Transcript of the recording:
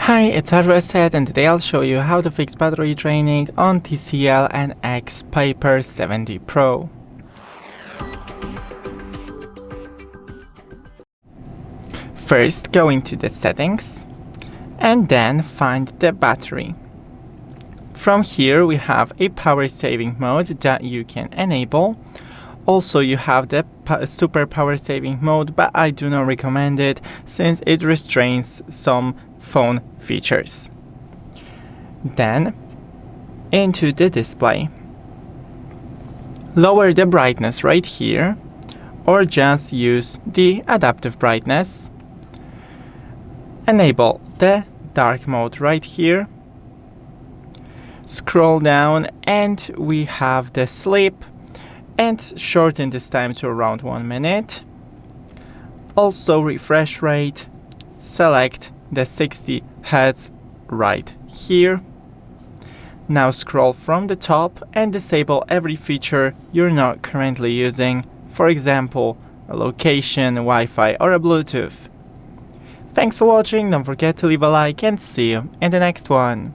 Hi, it's HardReset, and today I'll show you how to fix battery draining on TCL NxtPaper 70 Pro. First, go into the settings and then find the battery. From here we have a power saving mode that you can enable. Also, you have the super power saving mode, but I do not recommend it since it restrains some phone features. Then into the display, lower the brightness right here, or just use the adaptive brightness. Enable the dark mode right here. Scroll down and we have the sleep, and shorten this time to around 1 minute. Also refresh rate, select the 60 Hz right here. Now scroll from the top and disable every feature you're not currently using, for example, a location, Wi-Fi or a Bluetooth. Thanks for watching, don't forget to leave a like and see you in the next one.